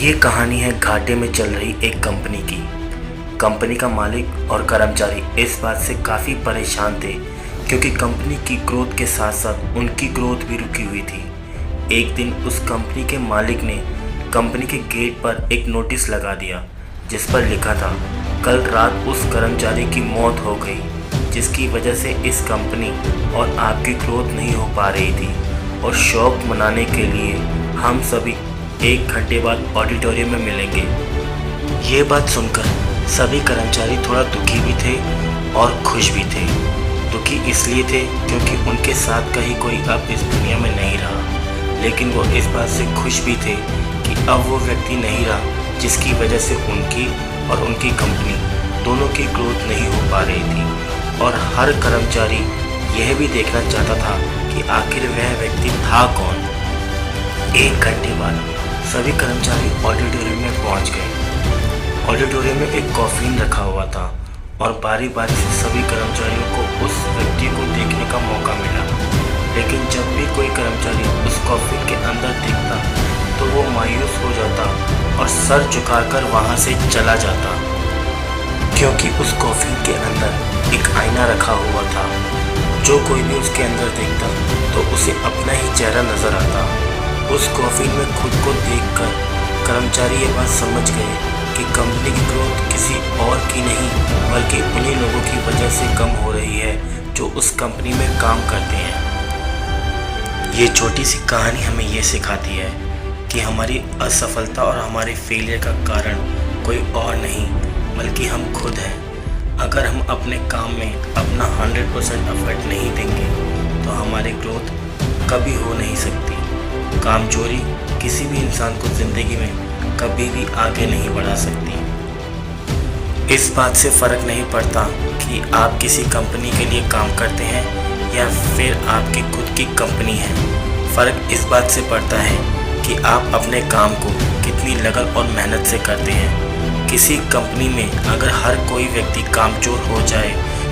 ये कहानी है घाटे में चल रही एक कंपनी की। कंपनी का मालिक और कर्मचारी इस बात से काफ़ी परेशान थे क्योंकि कंपनी की ग्रोथ के साथ साथ उनकी ग्रोथ भी रुकी हुई थी। एक दिन उस कंपनी के मालिक ने कंपनी के गेट पर एक नोटिस लगा दिया जिस पर लिखा था, कल रात उस कर्मचारी की मौत हो गई जिसकी वजह से इस कंपनी और आपकी ग्रोथ नहीं हो पा रही थी और शौक मनाने के लिए हम सभी 1 घंटे बाद ऑडिटोरियम में मिलेंगे। ये बात सुनकर सभी कर्मचारी थोड़ा दुखी भी थे और खुश भी थे। दुखी इसलिए थे क्योंकि उनके साथ कहीं कोई अब इस दुनिया में नहीं रहा, लेकिन वो इस बात से खुश भी थे कि अब वो व्यक्ति नहीं रहा जिसकी वजह से उनकी और उनकी कंपनी दोनों की ग्रोथ नहीं हो पा रही थी। और हर कर्मचारी यह भी देखना चाहता था कि आखिर वह व्यक्ति था कौन। 1 घंटे बाद सभी कर्मचारी ऑडिटोरियम में पहुंच गए। ऑडिटोरियम में एक कॉफिन रखा हुआ था और बारी बारी से सभी कर्मचारियों को उस व्यक्ति को देखने का मौका मिला, लेकिन जब भी कोई कर्मचारी उस कॉफिन के अंदर देखता तो वो मायूस हो जाता और सर झुकाकर वहां से चला जाता, क्योंकि उस कॉफिन के अंदर एक आईना रखा हुआ था। जो कोई भी उसके अंदर देखता तो उसे अपना ही चेहरा नजर आता। उस कॉफिन में खुद को देखकर कर्मचारी ये बात समझ गए कि कंपनी की ग्रोथ किसी और की नहीं बल्कि उन्हीं लोगों की वजह से कम हो रही है जो उस कंपनी में काम करते हैं। ये छोटी सी कहानी हमें ये सिखाती है कि हमारी असफलता और हमारे फेलियर का कारण कोई और नहीं बल्कि हम खुद हैं। अगर हम अपने काम में अपना 100% एफर्ट नहीं देंगे तो हमारी ग्रोथ कभी हो नहीं सकती। कामचोरी किसी भी इंसान को ज़िंदगी में कभी भी आगे नहीं बढ़ा सकती। इस बात से फ़र्क नहीं पड़ता कि आप किसी कंपनी के लिए काम करते हैं या फिर आपकी खुद की कंपनी है। फ़र्क इस बात से पड़ता है कि आप अपने काम को कितनी लगन और मेहनत से करते हैं। किसी कंपनी में अगर हर कोई व्यक्ति कामचोर हो जाए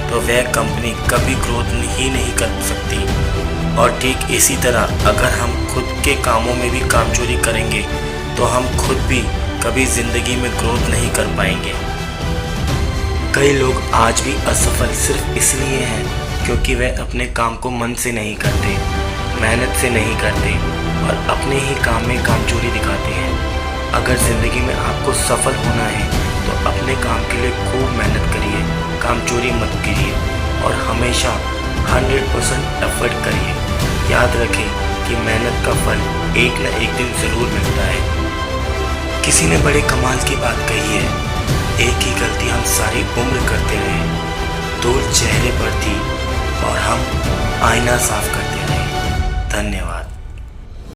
तो वह कंपनी कभी ग्रोथ ही नहीं कर सकती। और ठीक इसी तरह अगर हम खुद के कामों में भी कामचोरी करेंगे तो हम खुद भी कभी ज़िंदगी में ग्रोथ नहीं कर पाएंगे। कई लोग आज भी असफल सिर्फ इसलिए हैं क्योंकि वे अपने काम को मन से नहीं करते, मेहनत से नहीं करते और अपने ही काम में कामचोरी दिखाते हैं। अगर ज़िंदगी में आपको सफल होना है तो अपने काम के लिए खूब मेहनत करिए, कामचोरी मत कीजिए और हमेशा 100% एफर्ट करिए। याद रखें कि मेहनत का फल एक न एक दिन ज़रूर मिलता है। किसी ने बड़े कमाल की बात कही है, एक ही गलती हम सारी उम्र करते रहे, धूल चेहरे पर थी और हम आईना साफ करते रहे। धन्यवाद।